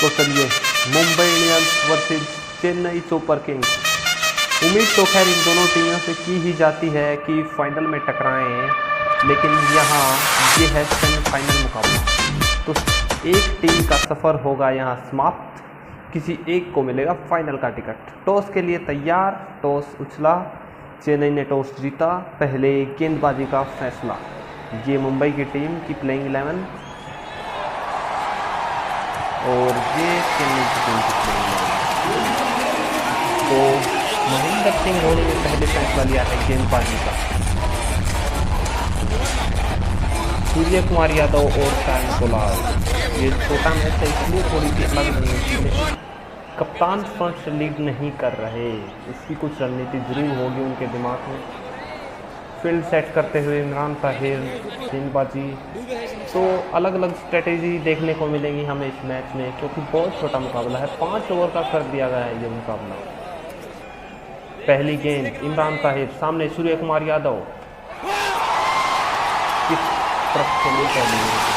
तो चलिए, Mumbai Indians versus Chennai super Kings. उम्मीद तो खैर इन दोनों टीमों से की ही जाती है कि फाइनल में टकराएं, लेकिन यहाँ ये है सेमीफाइनल मुकाबला। तो एक टीम का सफ़र होगा यहाँ समाप्त, किसी एक को मिलेगा फाइनल का टिकट। टॉस के लिए तैयार, टॉस उछला, चेन्नई ने टॉस जीता, पहले गेंदबाजी का फैसला। ये मुंबई की टीम की प्लेइंग 11 और ये चेन्नई की टीम की प्लेइंग 11। तो महेंद्र सिंह धोनी ने पहले फैसला लिया है गेंदबाजी का। सूर्य कुमार यादव और सायन कोलार, ये छोटा मैच है इसलिए थोड़ी सी अलग रणनीति है। कप्तान फ्रंट से लीड नहीं कर रहे, इसकी कुछ रणनीति जरूर होगी उनके दिमाग में। फील्ड सेट करते हुए इमरान ताहिर गेंदबाजी, तो अलग अलग स्ट्रेटेजी देखने को मिलेंगी हमें इस मैच में, क्योंकि बहुत छोटा मुकाबला है। 5 ओवर का कर दिया गया है ये मुकाबला। पहली गेंद इमरान ताहिर, सामने सूर्य कुमार यादव, किस तरफ से पहली गेंद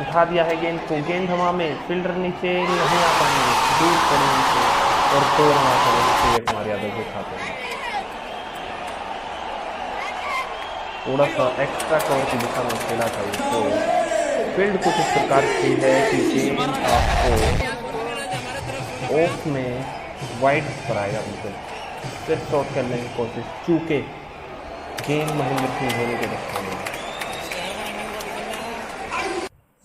उठा दिया है गेंद को, गेंद हवा में, फील्डर नीचे नहीं आ पाएंगे, दूर पड़ेंगे से और 2 रन करेंगे सूर्य कुमार यादव के खाते में। थोड़ा सा एक्स्ट्रा कवर की दिशा में खेला था तो फील्ड कुछ इस प्रकार की है कि गेंद आपको ऑफ में वाइड पर आएगा बिल्कुल। फिर शॉट करने की कोशिश, चूके गेंद महेंद्र सिंह धोनी के दस्ते में।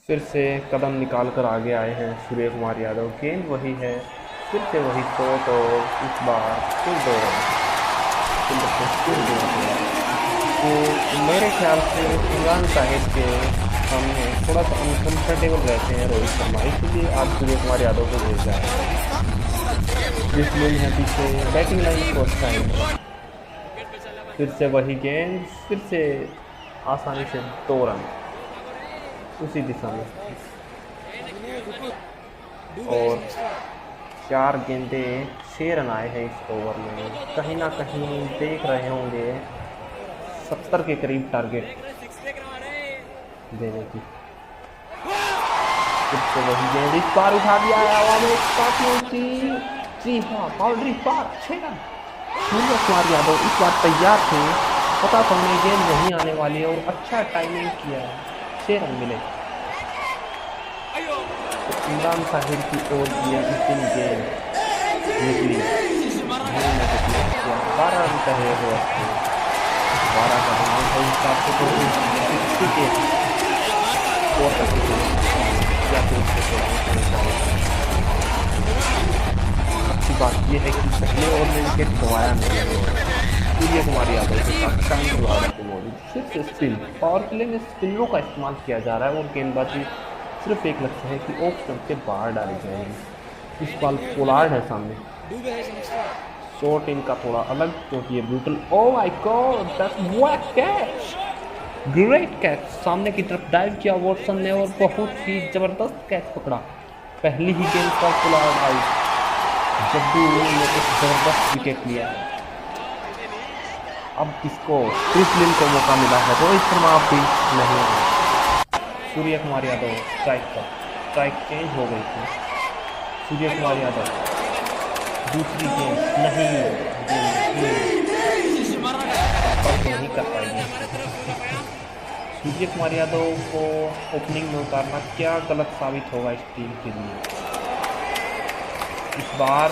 फिर से कदम निकाल कर आगे आए हैं सूर्य कुमार यादव, गेंद वही है, फिर से वही शॉट और इस बार फिर 2 रन। तो मेरे ख्याल से इमरान ताहिर के सामने थोड़ा सा अनकम्फर्टेबल रहते हैं रोहित शर्मा, इसलिए आज सूर्य कुमार यादव को भेज रहा है। जिसमें है पीछे बैटिंग लाइन फर्स्ट टाइम। फिर से वही गेंद, फिर से आसानी से 2 रन उसी दिशा में। और 4 गेंदे 6 रन आए हैं इस ओवर में। कहीं ना कहीं देख रहे होंगे 70 के करीब टारगेट देने की। फिर से वही गेंद, इस बार उठा दिया है हवा में, काफी ऊंची, जी हाँ, बाउंड्री पार, 6 रन। सूर्य कुमार यादव इस बार तैयार थे, पता था उन्हें गेंद नहीं आने वाली है और अच्छा टाइमिंग किया है, 6 रन मिले। तो इमरान ताहिर की ओर किया अंतिम गेंद निकली, 12 रन का है वो, 12 का रन है हिसाब से तो 60 के स्कोर या फिर अच्छी बात यह है कि पहले ओवर में विकेट गंवाया नहीं है सूर्य कुमार यादव के साथ शांत भारत मौजूद। फिर से स्पिन, पावर प्ले में स्पिनरों का इस्तेमाल किया जा रहा है और गेंदबाजी सिर्फ एक लक्ष्य है कि ऑफ स्टंप के बाहर डाली जाएगी। इस बार पोलार्ड है सामने, शॉट इनका थोड़ा अलग क्योंकि ये brutal. Oh my God, that's what catch, great catch. सामने की तरफ डाइव किया वॉटसन ने और बहुत ही जबरदस्त कैच पकड़ा। पहली ही गेंद पर पोलार्ड आउट, जड्डू ने एक जबरदस्त विकेट लिया है। अब किसको, क्रिस लिन को मौका मिला है, रोहित शर्मा अब भी नहीं है। सूर्य कुमार यादव स्ट्राइक पर, स्ट्राइक चेंज हो गई थी। सूर्य कुमार यादव दूसरी गेंद नहीं कर पाएंगे। सूर्य कुमार यादव को ओपनिंग में उतारना क्या गलत साबित होगा इस टीम के लिए। इस बार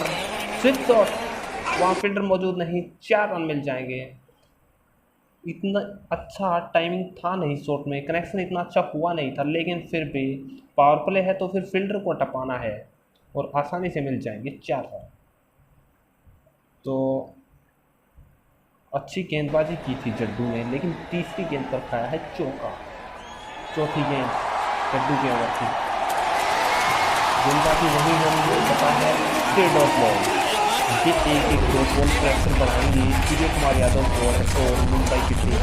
स्विच शॉट, वहाँ फील्डर मौजूद नहीं, 4 रन मिल जाएंगे। इतना अच्छा टाइमिंग था नहीं, शॉट में कनेक्शन इतना अच्छा हुआ नहीं था, लेकिन फिर भी पावर प्ले है तो फिर फील्डर को टपाना है और आसानी से मिल जाएंगे 4 रन। तो अच्छी गेंदबाजी की थी जड्डू ने, लेकिन तीसरी गेंद पर खाया है चौका। चौथी गेंद जड्डू के ओवर की गेंदबाजी नहीं होनी पता है, स्ट्रेट ऑफ बॉल। ये एक dot ball pressure बढ़ाएंगी Surya Kumar Yadav को और मुंबई की टीम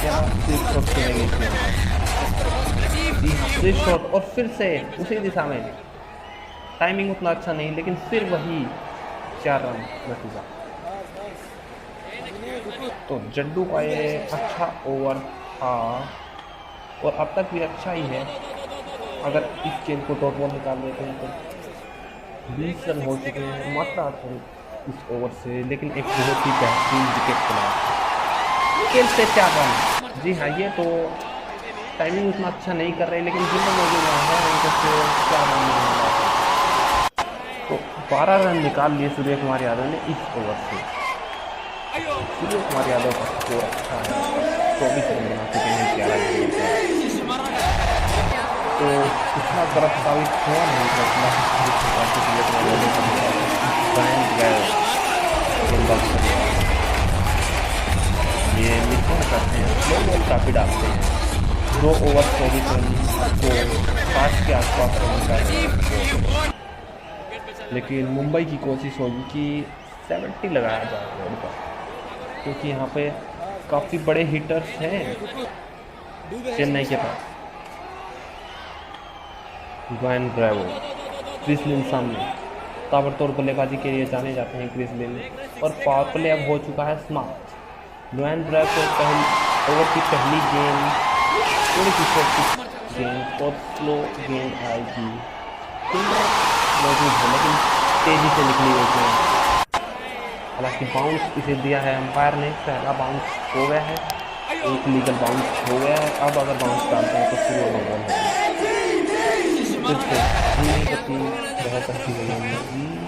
क्या सिर्फ खेलेंगे जी हाँ, स्विच शॉट और फिर से उसी दिशा में। टाइमिंग उतना अच्छा नहीं, लेकिन फिर वही 4 रन नतीजा। तो जड्डू का ये अच्छा ओवर था और अब तक भी अच्छा ही है। अगर इस गेंद को डॉट बॉल निकाल देते हैं तो 20 रन हो चुके हैं मात्र 8 रन इस ओवर से, लेकिन एक बहुत ही बेहतरीन विकेट पड़ा खेल से 4 रन। जी हाँ, ये तो टाइमिंग उतना अच्छा नहीं कर रहे, लेकिन जिन लोगों ने है उनको से 4 रन मिला। तो 12 रन निकाल लिए सूर्य कुमार यादव ने इस ओवर से। सूर्य कुमार यादव का स्कोर अच्छा है, 24 रन बना चुके हैं 11 गेंद। तो इतना गलत साबित हुआ नहीं ये मिशन करते हैं, स्लो बॉल काफ़ी डालते हैं। 2 ओवर 24 रन को 5 के आसपास रन का, लेकिन मुंबई की कोशिश होगी कि 70 लगाया जाए बॉल पर, क्योंकि यहाँ पे काफ़ी बड़े हिटर्स हैं चेन्नई के पास। ग्वेन ब्रेवो, क्रिस लिन सामने ताबड़तोड़ बल्लेबाजी के लिए जाने जाते हैं क्रिस लिन, और पावर प्ले अब हो चुका है समाप्त। ग्वेन ब्रेवो ओवर की पहली गेंद थोड़ी सी गेंद और स्लो गेंद आएगी, मौजूद है लेकिन तेजी से निकली हुई गेंद। हालांकि बाउंस इसे दिया है अंपायर ने, पहला बाउंस हो गया है, एक लीगल बाउंस हो गया है। अब अगर बाउंस डालते हैं तो शुरू हो बॉल है, फिर से वह करती हुई,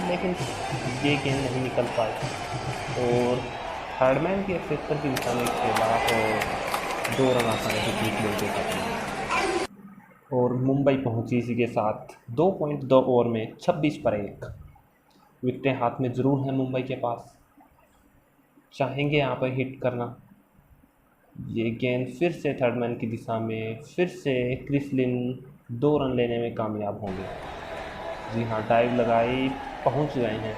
लेकिन ये गेंद नहीं निकल पाई और थर्डमैन के क्षेत्र की दिशा में खेला और 2 रन आसानी से जीत लेते हैं। और मुंबई पहुंची इसी के साथ 2.2 ओवर में 26 पर 1। विकेटें हाथ में ज़रूर हैं मुंबई के पास, चाहेंगे यहाँ पर हिट करना। ये गेंद फिर से थर्डमैन की दिशा में, फिर से क्रिस लिन 2 रन लेने में कामयाब होंगे। जी हाँ, डाइव लगाई, पहुंच गए हैं।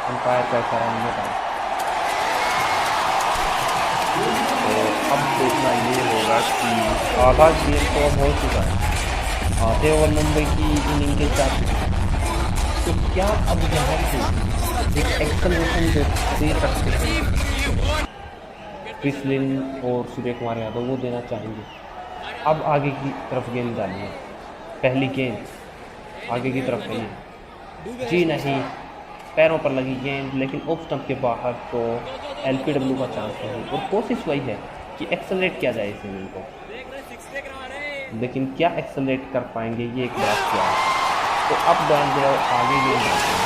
अंपायर का इशारा नहीं। तो अब देखना ये होगा कि आधा गेम तो अब हो चुका है, आधे ओवर मुंबई की इनिंग के जा चुके हैं, तो क्या अब यहाँ से एक एक्सलेशन दे सकते हैं क्रिस लिन और सूर्य कुमार यादव, वो देना चाहेंगे। अब आगे की तरफ गेंद डालिए, पहली गेंद आगे की तरफ है, जी नहीं, पैरों पर लगी गेंद लेकिन ऑफ स्टंप के बाहर, तो LPW का चांस है और कोशिश वही है कि एक्सेलरेट किया जाए इस इनिंग को, लेकिन क्या एक्सेलरेट कर पाएंगे ये एक बड़ा सवाल है। तो अब आगे गेंद डालते हैं,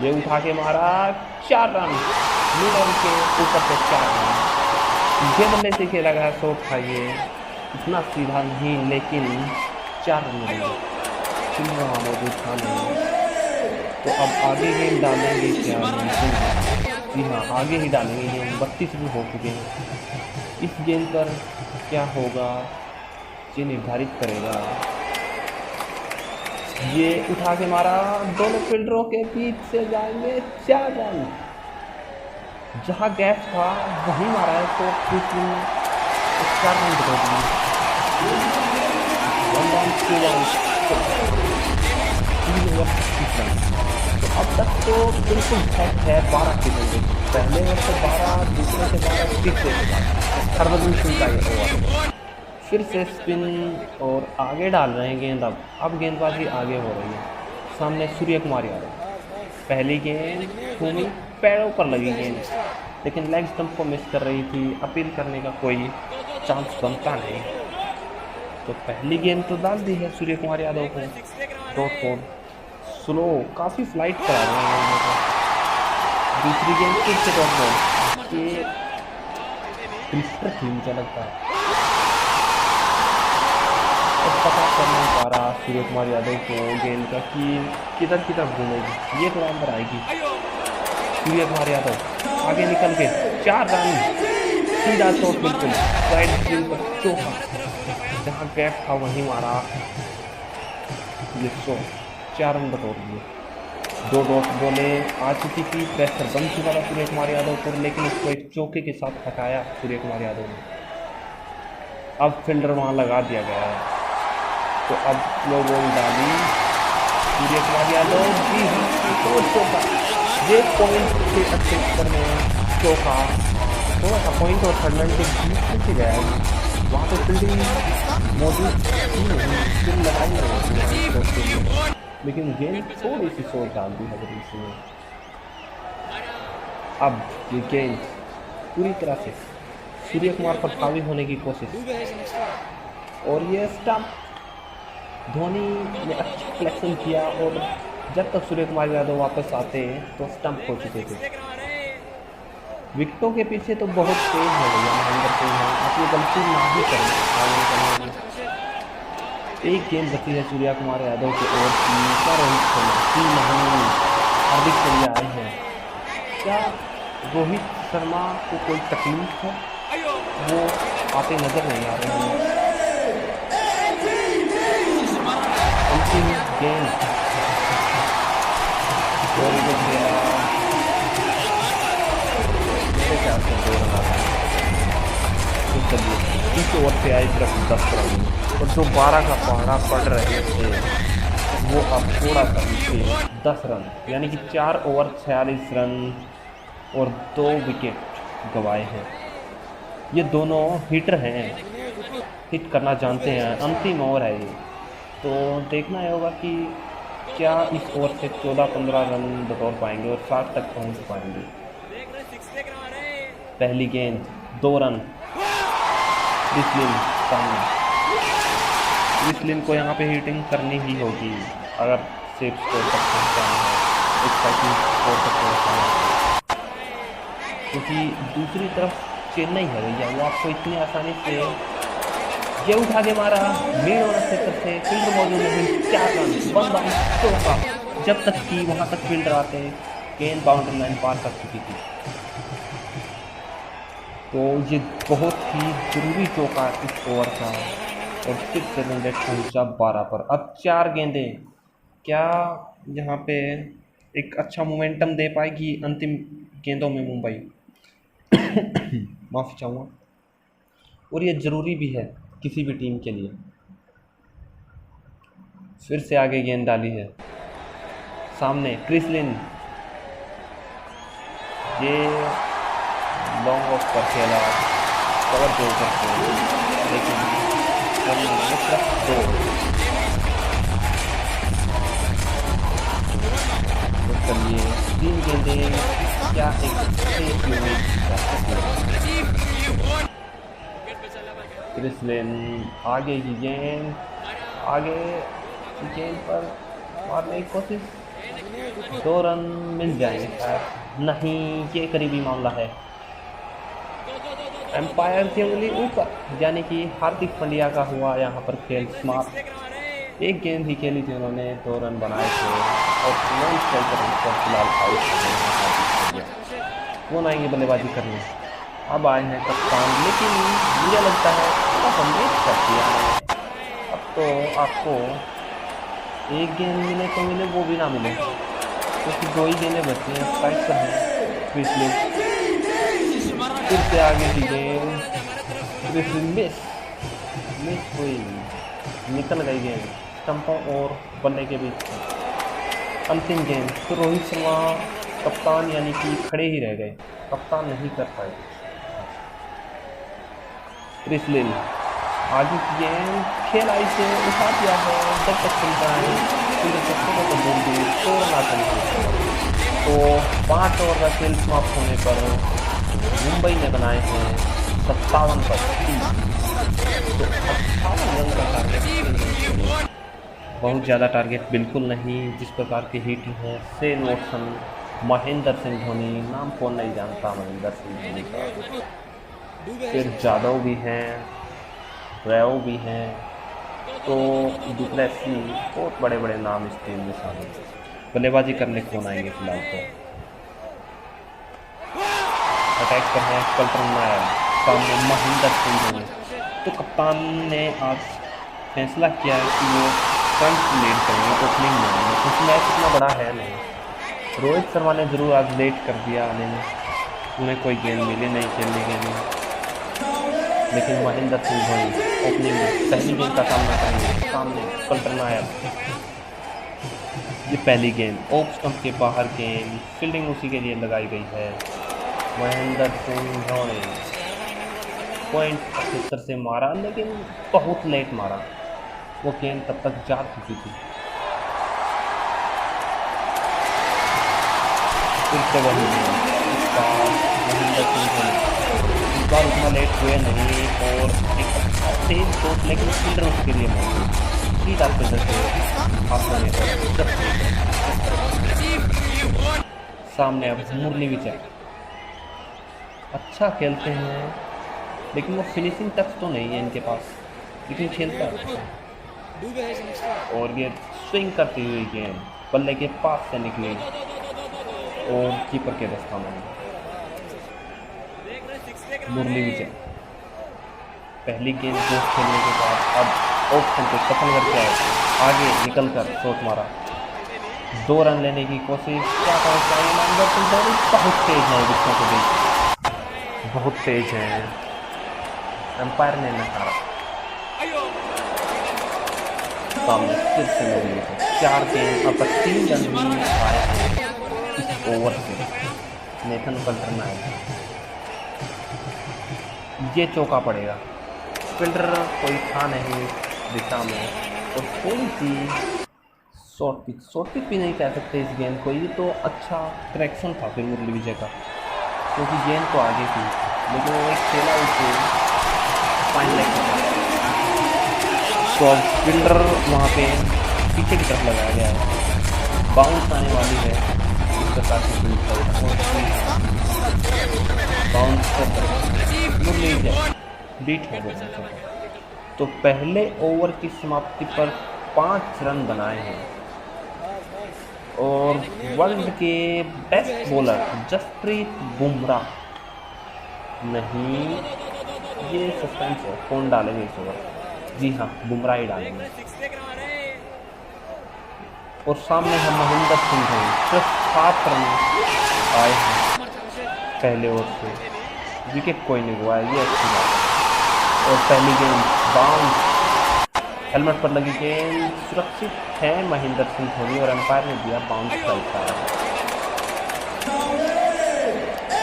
ये उठा के मारा, 4 रन, मिडल के ऊपर से 4 रन। ये बल्ले से खेला गया शॉट था, ये इतना सीधा नहीं, लेकिन 4 रन मिलेंगे, मौजूद था नहीं। तो अब आगे गेंद डालेंगे क्या? जी हाँ, आगे ही डालेंगे। ये 32 रन हो चुके हैं। इस गेंद पर क्या होगा ये निर्धारित करेगा। ये उठा के मारा, दोनों फील्डरों के बीच से जाएंगे 4 रन। जहाँ गैप था वहीं मारा है, तो 4 रन बदल तो अब तक तो बिल्कुल सेट है 12 के बंदे, पहले ओवर से 12, दूसरे से 12, तीसरे से 12। हरभजन सिंह का ये ओवर, फिर से स्पिन और आगे डाल रहे हैं गेंद। अब गेंदबाजी आगे हो रही है। सामने सूर्य कुमार यादव, पहली गेंद भूमि पैरों पर लगी गेंद, लेकिन लेग स्टंप को मिस कर रही थी, अपील करने का कोई चांस बनता नहीं। तो पहली गेंद तो डाल दी है सूर्य कुमार यादव को, डॉट बॉल स्लो, काफ़ी फ्लाइट करा रहे हैं उनको। दूसरी गेंद फिर से डॉट बॉल, ये क्रिस्टर थी मुझे लगता है, और पता कर नहीं पा रहा सूर्य कुमार यादव को गेंद का कि किधर की तरफ घूमेगी, ये तो अंदर आएगी। सूर्य कुमार यादव आगे निकल के 4 रन, सीधा शॉट, बिल्कुल साइड स्क्रीन पर चौका, जहाँ गैप था वहीं मारा। ये शॉट 4 रन बटोर दिए। 2 डॉट बॉलें आ चुकी थी, प्रेशर बन चुका था सूर्य कुमार यादव पर, लेकिन उसको एक चौके के साथ हटाया सूर्य कुमार यादव ने। अब फील्डर वहाँ लगा दिया गया है, तो अब स्लो बॉल डाली सूर्य कुमार यादव, जी हाँ, तो चौका, ये पॉइंट के अच्छे उत्तर में चौका, थोड़ा सा पॉइंट और थर्डमैन के बीच से गया है। वहाँ पे फील्डिंग मौजूद थी नहीं, स्पिन लगाई नहीं थी, लेकिन गेंद थोड़ी सी सोच डाल दी है ग्रीस ने। अब ये गेंद पूरी तरह से सूर्य कुमार पर हावी होने की कोशिश, और ये स्टंप धोनी ने अच्छा कलेक्शन किया, और जब तक सूर्य कुमार यादव वापस आते तो स्टंप हो चुके थे। विकेटों के पीछे तो बहुत तेज है भैया महेंद्र सिंह है, आप ये गलती ना ही करें। एक गेंद बची है सूर्या कुमार यादव के ओर की, क्या रोहित शर्मा नहीं, हार्दिक पांड्या आए हैं, क्या रोहित शर्मा को कोई तकलीफ है, वो आते नजर नहीं आ रहे हैं। अंतिम गेंद तो चलिए इस ओवर से आई सिर्फ 10 रन, और जो 12 का पहाड़ा पड़ रहे थे वो अब थोड़ा सा नीचे 10 रन, यानी कि 4 ओवर 46 रन और 2 विकेट गंवाए हैं। ये दोनों हिटर हैं, हिट करना जानते हैं। अंतिम ओवर है ये, तो देखना ही होगा कि क्या इस ओवर से 14-15 रन बटोर पाएंगे और 60 तक पहुंच पाएंगे। पहली गेंद 2 रन, क्रिस सामने, क्रिस को यहाँ पे हिटिंग करनी ही होगी अगर सेफ स्कोर तक पहुँचाना है, एक्साइटिंग स्कोर तक पहुँचाना है, क्योंकि दूसरी तरफ चेन्नई है भैया, वो आपको इतनी आसानी से ये उठा के मारा मेन और क्षेत्र से, फील्डर मौजूद नहीं, 4 रन, 1 बाउंस चौका, जब तक कि वहां तक फील्डर आते गेंद बाउंड्री लाइन पार कर चुकी थी। तो ये बहुत ही जरूरी चौका इस ओवर का, और फिर से रन रेट पहुंचा 12 पर। अब 4 गेंदें, क्या यहाँ पे एक अच्छा मोमेंटम दे पाएगी अंतिम गेंदों में मुंबई? माफ़ी चाहूँगा, और ये ज़रूरी भी है किसी भी टीम के लिए। फिर से आगे गेंद डाली है, सामने क्रिस लिन, ये लॉन्ग ऑफ पर खेला, कवर के ऊपर से, लेकिन सिर्फ 2। तो चलिए 3 गेंदें, क्या एक क्रिस लिन, आगे की गेंद, आगे गेंद पर मारने की कोशिश, 2 रन मिल जाएंगे शायद, नहीं, ये करीबी मामला है। एम्पायर की उंगली ऊपर, यानी कि हार्दिक पांड्या का हुआ यहाँ पर खेल समाप्त। एक गेंद ही खेली थी उन्होंने, 2 रन बनाए थे, और नॉन स्ट्राइकर फिलहाल आउट, कौन आएंगे बल्लेबाजी करने? अब आए हैं कप्तान, लेकिन मुझे लगता है थोड़ा संदेश कर दिया है। अब तो आपको एक गेंद मिले तो मिले, वो भी ना मिले, क्योंकि 2 ही गेंदें बची हैं, स्ट्राइक पर हैं क्रिस। फिर से आगे की गेंद, क्रिस मिस हुई, निकल गई गेंद स्टंपों और बल्ले के बीच। अंतिम गेंद तो रोहित शर्मा कप्तान यानी कि खड़े ही रह गए, कप्तान नहीं कर पाए। क्रिस लिन, आगे की गेंद खेलाई से उठा दिया है, जब तक चलता है तो 5 ओवर का खेल समाप्त होने पर मुंबई ने बनाए हैं 57 पर 30, तो 58 रन का टारगेट, बहुत ज़्यादा टारगेट बिल्कुल नहीं। जिस प्रकार के हिट हैं, शेन वॉटसन, महेंद्र सिंह धोनी, नाम कौन नहीं जानता महेंद्र सिंह धोनी का, फिर जादव भी हैं, रेव भी हैं, तो डुप्लेसी, बहुत बड़े बड़े नाम इस टीम में शामिल हैं। बल्लेबाजी करने कौन आएंगे फिलहाल? तो अटैक पर है कल्टन नायर, सामने महेंद्र सिंह धोनी। तो कप्तान ने आज फैसला किया है कि वो फ्रंट लीड करेंगे ओपनिंग में, क्योंकि मैच इतना बड़ा है नहीं। रोहित शर्मा ने जरूर आज लेट कर दिया आने में, उन्हें कोई गेंद मिली नहीं खेलने के लिए, लेकिन महेंद्र सिंह धोनी ओपनिंग में पहली गेंद का सामना करेंगे, सामने कल्टन नायर। ये पहली गेंद ऑफ स्टंप के बाहर गेंद, फील्डिंग उसी के लिए लगाई गई है, महेंद्र सिंह धोनी। पॉइंट 75 से मारा, लेकिन बहुत लेट मारा। वो गेंद तब तक जा चुकी थी। फिर से वही इस बार महेंद्र सिंह धोनी इस बार उतना लेट हुए नहीं और एक अच्छा तेज शॉट, लेकिन फील्डर उसके लिए मौजूद सीधा फील्डर से हाथ लेने पर सामने अब मुरली विजय अच्छा खेलते हैं, लेकिन वो फिनिशिंग टच तो नहीं है इनके पास, लेकिन खेलता है। और ये स्विंग करती हुई गेंद बल्ले के पास से निकली और कीपर के रास्ता में। मुरली विजय पहली गेंद को खेलने के बाद अब ऑप्शन को सफल करके आए, आगे निकलकर शॉट मारा, 2 रन लेने की कोशिश। क्या करना चाहिए महेंद्र सिंह धोनी, बहुत तेज है विकेटों के बीच, बहुत तेज है। अंपायर ने नकारा। सामने फिर से मुरली विजय 4 गेंद अब तक 3 रन भी आए हैं इस ओवर से। नेथन कल्टर आए, ये चौका पड़ेगा। फील्डर कोई था नहीं दिशा में और थोड़ी सी शॉर्ट पिच भी नहीं कह सकते इस गेंद को। ये तो अच्छा करेक्शन था फिर मुरली विजय का, क्योंकि गेंद तो आगे थी, लेकिन वो एक खेला उसे फाइन लेग था। तो अब फील्डर वहाँ पे पीछे की तरफ लगाया गया है, बाउंस आने वाली है इस प्रकार की बाउंस मुरली विजय बीट हो गया। तो पहले ओवर की समाप्ति पर 5 रन बनाए हैं और वर्ल्ड के बेस्ट बॉलर जसप्रीत बुमराह नहीं, ये सस्पेंस है, कौन डालेंगे इस ओवर? जी हाँ, बुमराह ही डालेंगे। और सामने है महेंद्र सिंह धोनी, सिर्फ 7 रन आए हैं पहले ओवर से, विकेट कोई नहीं हुआ है, ये अच्छी बात है। और पहली गेंद बाउंस, हेलमेट पर लगी गेंद सुरक्षित है महेंद्र सिंह धोनी और अंपायर ने दिया बाउंस का इशारा।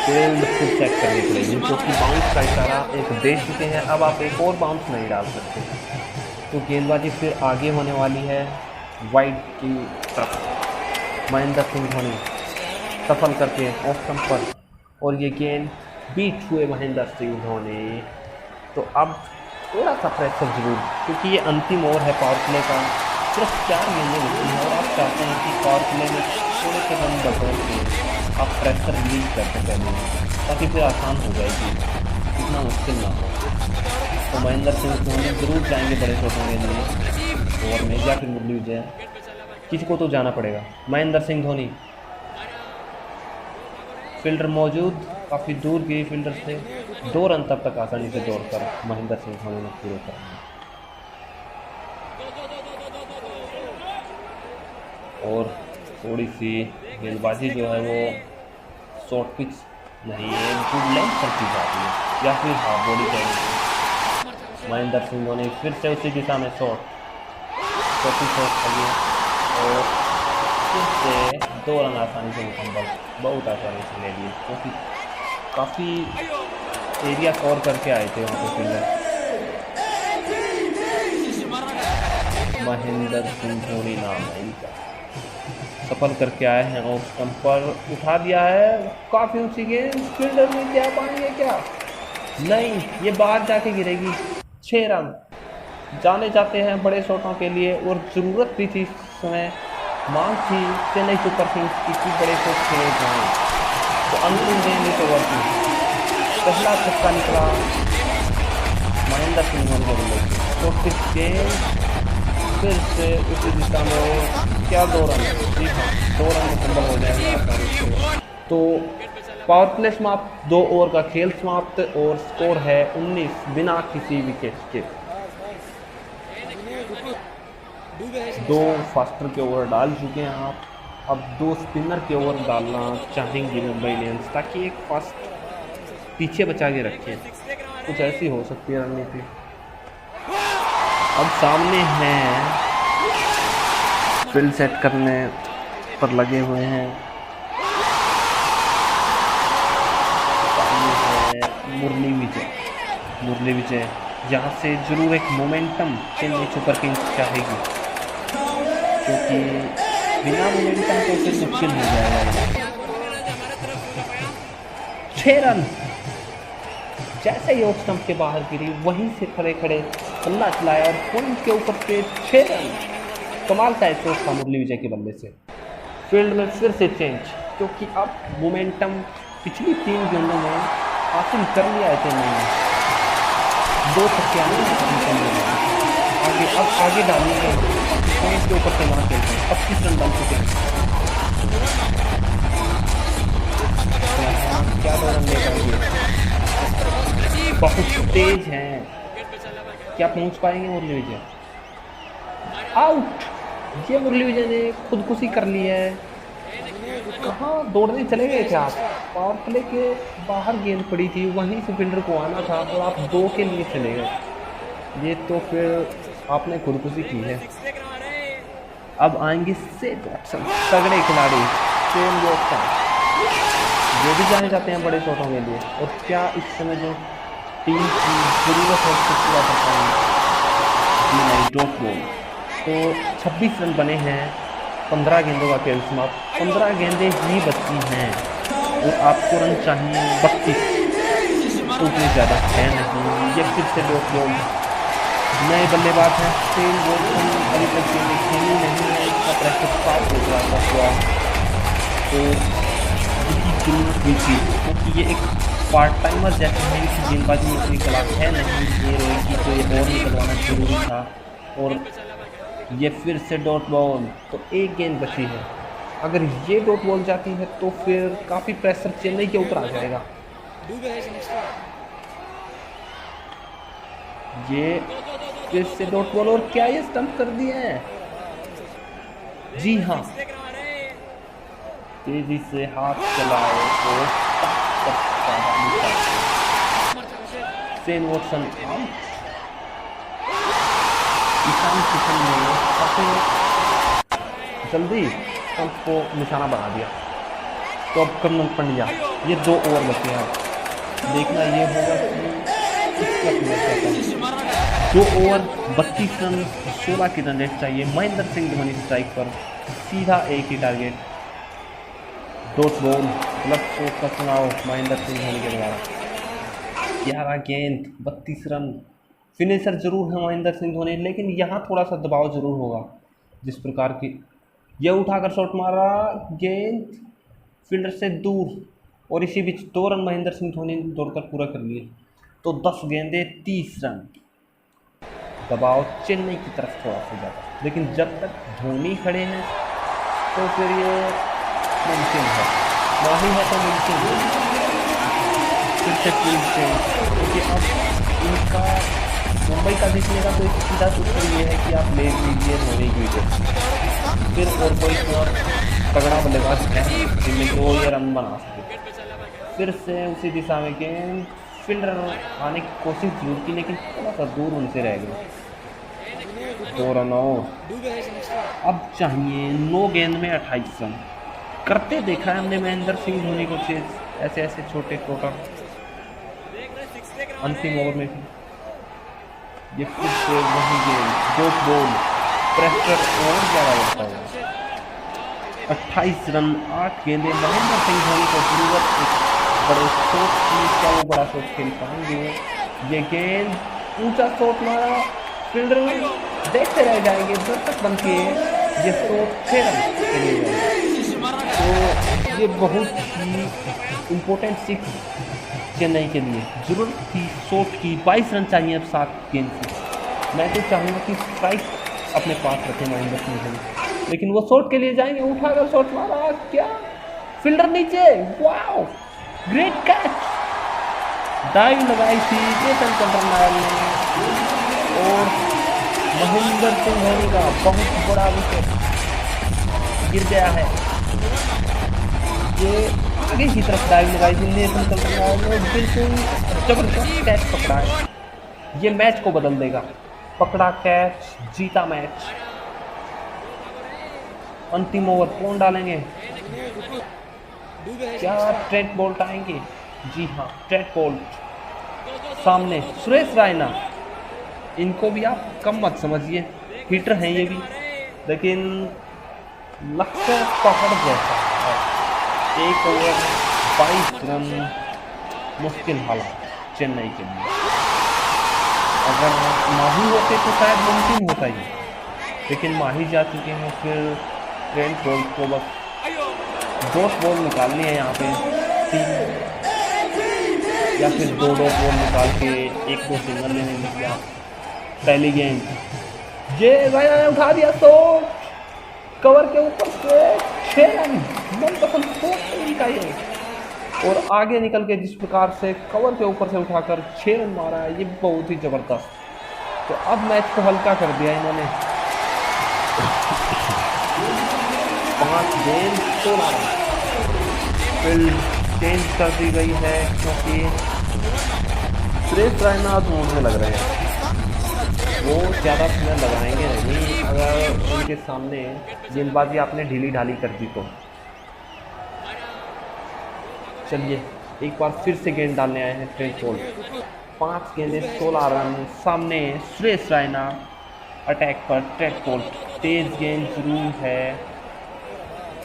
फील्ड फिर चेक करने के लिए, क्योंकि बाउंस का इशारा एक दे चुके हैं, अब आप एक और बाउंस नहीं डाल सकते। तो गेंदबाजी फिर आगे होने वाली है वाइड की तरफ। महेंद्र सिंह धोनी सफल करके ऑफ स्टंप पर, और ये गेंद बीट हुए महेंद्र सिंह धोनी। तो अब थोड़ा सा प्रेशर जरूर, क्योंकि ये अंतिम ओवर है पावर प्ले का, सिर्फ 4 गेंदें बची हैं और आप चाहते हैं कि पावर प्ले में थोड़े से रन बटोर के आप प्रेशर रिलीज कर सकें, ताकि फिर आसान हो जाएगी, इतना मुश्किल ना हो। तो महेंद्र सिंह धोनी जरूर जाएंगे बड़े शॉटों के लिए ओवर में, या फिर मुरली विजय, किसी को तो जाना पड़ेगा। महेंद्र सिंह धोनी, फील्डर मौजूद, काफ़ी दूर गई फील्डर से, 2 रन तब तक आसानी से दौड़कर महेंद्र सिंह धोनी ने पूरे कर दिए। और थोड़ी सी गेंदबाजी जो है वो शॉर्ट पिच नहीं है, गुड लेंथ पर की जाती है, या फिर हाफ बॉडी चाहिए। महेंद्र सिंह धोनी फिर से उसी दिशा में शॉट लगी और फिर से 2 रन आसानी से मुकम्मल, बहुत आसानी से ले लिए, क्योंकि काफ़ी एरिया कवर करके आए थे वहाँ पे फील्डर। महेंद्र सिंह धोनी नाम है इनका, सफल करके आए हैं और स्टंप पर उठा दिया है, काफ़ी ऊंची गेंद, फील्डर में क्या पाएंगे क्या? नहीं, ये बाहर जाके गिरेगी। 6 रन जाने जाते हैं बड़े शॉटों के लिए, और ज़रूरत भी थी इस समय, मांग थी चेन्नई सुपर किंग्स की बड़े शॉट खेले जाएँ। तो अंतिम गेंद इस ओवर की, पहला छक्का निकला महेंद्र सिंह धोनी के बल्ले से, तो फिर गेंद फिर से उसी दिशा में, और क्या 2 रन, जी हाँ 2 रन मुकम्मल हो जाएगा। तो पावर प्ले समाप्त, 2 ओवर का खेल समाप्त और स्कोर है 19 बिना किसी विकेट के। 2 फास्टर के ओवर डाल चुके हैं आप, अब 2 स्पिनर के ओवर डालना चाहेंगी मुंबई इंडियंस, ताकि एक फास्ट पीछे बचा के रखें, कुछ ऐसी हो सकती है रणनीति। अब सामने हैं, फील्ड सेट करने पर लगे हुए हैं, सामने है मुरली विजय, मुरली विजय, यहाँ से जरूर एक मोमेंटम चेन्नई सुपर किंग्स चाहेगी, क्योंकि बिना मोमेंटम तो फिर मुश्किल हो जाएगा। 6 रन, जैसे ही ऑफ स्टंप के बाहर गिरी वहीं से खड़े खड़े बल्ला चलाया और पॉइंट के ऊपर से 6 रन। कमाल का एहसास था मुरली विजय के बल्ले से। फील्ड में फिर से चेंज, क्योंकि अब मोमेंटम पिछली 3 गेंदों में हासिल कर लिया है चेन्नई ने। 2 छक्के आगे, अब आगे डालेंगे पॉइंट के ऊपर से वहाँ खेलते हैं। 25 रन बन चुके हैं। क्या 2 रन ले पाएंगे, बहुत तेज हैं, क्या पहुंच पाएंगे मुरली विजय? आउट। ये मुरली विजय ने खुदकुशी कर ली है। कहाँ दौड़ने चले गए थे आप? पावर प्ले के बाहर गेंद पड़ी थी, वहीं से फील्डर को आना था और आप 2 के लिए चले गए। ये तो फिर आपने खुदकुशी की है। अब आएंगे सेन वॉटसन, तगड़े खिलाड़ी सेन वॉटसन, जो भी जाने जाते हैं बड़े शॉटों के लिए। और क्या इस समय जो टीम की जरूरत है उसको पूरा कर पाएंगे? जी नहीं, डॉट बॉल। तो 26 रन बने हैं, 15 गेंदों का खेल समाप्त। 15 गेंदें ही बची हैं और आपको रन चाहिए 32, तो उतने ज़्यादा है नहीं। ये फिर से डॉट बॉल, नए बल्लेबाज हैं सेन वॉटसन, अभी तक गेंदें खेली नहीं है, इसका प्रेशर साफ हो रहा था, तो इसकी जरूरत हुई थी, क्योंकि ये एक पार्ट टाइमर जैसे है, इसकी गेंदबाजी में इतनी कला है नहीं, ये रोहित को ये और निकलवाना जरूरी था। और ये फिर से डॉट बॉल, तो 1 गेंद बची है। अगर ये डॉट बॉल जाती है तो फिर काफ़ी प्रेशर चेन्नई के ऊपर आ जाएगा। ये फिर से डॉट बॉल, और क्या ये स्टंप कर दिए हैं? जी हाँ, तेजी से हाथ चलाए तो सेन वॉटसन आउट। ईशान किशन ने काफी जल्दी स्टंप को निशाना बना दिया। तो अब कर्नल पंड्या, ये 2 ओवर बचे हैं। देखना ये होगा कि 2 ओवर 32 रन 16 की रन रेट चाहिए। महेंद्र सिंह धोनी स्ट्राइक पर, सीधा एक ही टारगेट, डॉट बॉल, गलत सोच का चुनाव महेंद्र सिंह धोनी के द्वारा। 11 गेंद 32 रन। फिनिशर जरूर है महेंद्र सिंह धोनी, लेकिन यहाँ थोड़ा सा दबाव जरूर होगा। जिस प्रकार की यह उठाकर शॉट मारा, गेंद फील्डर से दूर, और इसी बीच 2 रन महेंद्र सिंह धोनी ने दौड़कर पूरा कर लिए। तो 10 गेंदे 30 रन। दबाव चेन्नई की तरफ थोड़ा सा ज़्यादा, लेकिन जब तक धोनी खड़े हैं तो फिर ये मुमकिन है, नहीं है तो मुमकिन है। फिर से क्योंकि अब इनका मुंबई का जीतने का कोई सीधा सूत्र ये है कि आप ले लीजिए धोनी की विकेट, फिर और कोई और तगड़ा बल्लेबाज है जिनमें वो ये रन बना सके। फिर से उसी दिशा में गेंद, फील्डर आने की कोशिश जरूर की, लेकिन थोड़ा सा दूर उनसे रह गए। 2 रन और अब चाहिए 9 गेंद में 28 रन। करते देखा है हमने महेंद्र सिंह धोनी को चेज ऐसे ऐसे छोटे टोटल अंतिम ओवर में भी। ये फिर से वही गेंद, डॉट बॉल, प्रेशर और ज़्यादा बढ़ता हुआ। 28 रन 8 गेंदें। महेंद्र सिंह धोनी को जरूरत बड़े शॉट की, क्या वो बड़ा शॉट खेल पाएंगे? ये गेंद ऊंचा शॉट मारा, फील्डर देखते रह जाएंगे जब तक बन के ये शॉट 6 रन के लिए जाएगा। तो ये बहुत ही इम्पोर्टेंट 6 चेन्नई के लिए जरूरत थी शॉट की। 22 रन चाहिए अब 7 गेंद से। मैं तो चाहूँगा कि स्ट्राइक अपने पास रखें महेंद्र सिंह धोनी, लेकिन वो शॉट के लिए जाएंगे। उठाकर शॉट मारा, क्या फील्डर नीचे, वाओ ग्रेट कैच, डाइव लगाई थी जेसन कंटरनायर ने, और महेंद्र सिंह धोनी का बहुत बड़ा विकेट गिर गया है। ये आगे की तरफ डाइव लगाई थी जेसन कंटरनायर ने, बिल्कुल जबरदस्त कैच पकड़ा है। ये मैच को बदल देगा। पकड़ा कैच, जीता मैच। अंतिम ओवर कौन डालेंगे? क्या ट्रेंट बोल्ट आएंगे? जी हाँ, ट्रेंट बोल्ट सामने सुरेश रैना, इनको भी आप कम मत समझिए, हिटर हैं ये भी, लेकिन लक्ष्य पकड़ जैसा है। 1 ओवर 22 रन, मुश्किल हालात चेन्नई के लिए। अगर माही होते तो शायद मुमकिन होता ही, लेकिन माही जा चुके हैं। फिर ट्रेंट बोल्ट को बस 2 बॉल निकालनी है यहाँ पे, 3 या फिर 2 बॉल निकाल के 1-2 सिंगल लेने में। क्या पहली गेंद ये रैना ने उठा दिया, तो कवर के ऊपर से 6 रन, मनपसंद का ये, और आगे निकल के जिस प्रकार से कवर के ऊपर से उठाकर 6 रन मारा है, ये बहुत ही जबरदस्त। तो अब मैच को हल्का कर दिया इन्होंने। 5 गेंद 16 रन। फील्ड चेंज कर दी गई है क्योंकि सुरेश रैना मूड में लग रहे हैं, वो ज़्यादा समय लगाएंगे नहीं अगर उनके सामने गेंदबाजी आपने ढीली ढाली कर दी तो। चलिए एक बार फिर से गेंद डालने आए हैं ट्रेंट बोल्ट। 5 गेंदें 16 रन। सामने सुरेश रैना, अटैक पर ट्रेंट बोल्ट। तेज गेंद जरूर है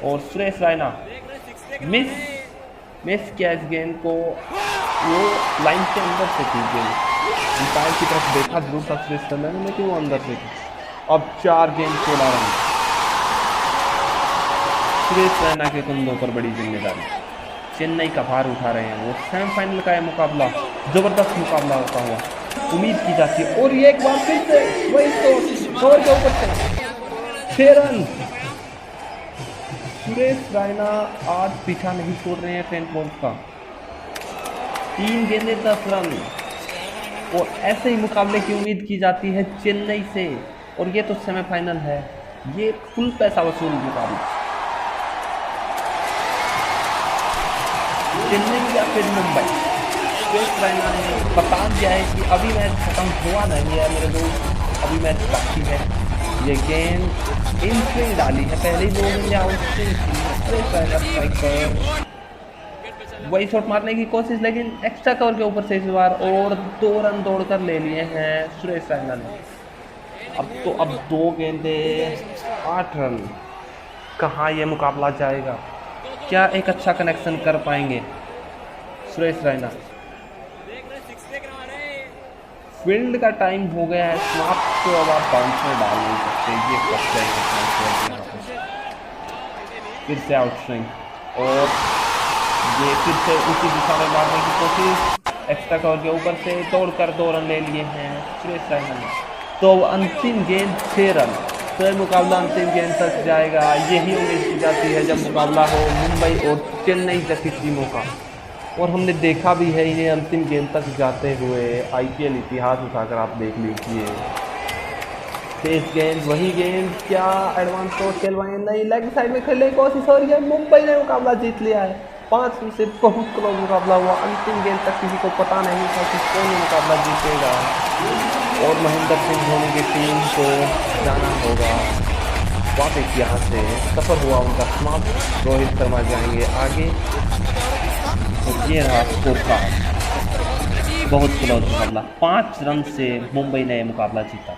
और सुरेश रैना मिस किया इस गेंद को, वो लाइन के अंदर से थी गेंद, अंपायर की तरफ देखा जरूर था सुरेश रैना ने, लेकिन वो अंदर से थी। अब 4 गेंद 16 रन। सुरेश रैना के कंधों पर बड़ी जिम्मेदारी, चेन्नई का भार उठा रहे हैं वो। सेमीफाइनल का यह मुकाबला जबरदस्त मुकाबला होता हुआ उम्मीद की जाती है। और ये एक बार फिर से वही तो कवर के ऊपर से 6 रन। सुरेश रैना आज पीछा नहीं छोड़ रहे हैं ट्रेंट बोल्ट का। 3 गेंदें 10 रन, और ऐसे ही मुकाबले की उम्मीद की जाती है चेन्नई से। और ये तो सेमीफाइनल है, ये फुल पैसा वसूल मुकाबला, चेन्नई या फिर मुंबई। सुरेश रैना ने बता दिया है कि अभी मैच खत्म हुआ नहीं है मेरे दोस्त, अभी मैच बाकी है। ये गेंद इन स्विंग डाली है, पहले 2 गेंदें आउट स्ट्राइक, वही शॉट मारने की कोशिश, लेकिन एक्स्ट्रा कवर के ऊपर से इस बार, और 2 रन दौड़कर ले लिए हैं सुरेश रैना ने। अब 2 गेंदें 8 रन। कहाँ ये मुकाबला जाएगा, क्या एक अच्छा कनेक्शन कर पाएंगे सुरेश रैना। फील्ड का टाइम हो गया है समाप्त, तो अब आप बाउंसर डाल नहीं सकते, ये फंस जाएंगे। फिर से आउट स्विंग, और ये फिर से उसी दिशा में मारने की कोशिश, एक्स्ट्रा कवर के ऊपर से तोड़कर 2 रन ले लिए हैं सुरेश रैना ने। तो अंतिम गेंद 6 रन, तो यह मुकाबला अंतिम गेंद तक जाएगा। यही उम्मीद की जाती है जब मुकाबला हो मुंबई और चेन्नई जैसी टीमों का, और हमने देखा भी है इन्हें अंतिम गेंद तक जाते हुए। आईपीएल इतिहास उठाकर आप देख लीजिए। तेज गेंद, वही गेंद, क्या एडवांस तो खेलवाएं नहीं, लेग साइड में खेलने की कोशिश हो रही है। मुंबई ने मुकाबला जीत लिया है। 5 रन से बहुत क्लोज मुकाबला हुआ, अंतिम गेंद तक किसी को पता नहीं था कि कौन मुकाबला जीतेगा, और महेंद्र सिंह धोनी की टीम को जाना होगा वापस। यहाँ से सफर हुआ उनका समाप्त, रोहित शर्मा जाएंगे आगे। और ये रहा स्कोर कार्ड, बहुत क्लोज मुकाबला, 5 रन से मुंबई ने मुकाबला जीता।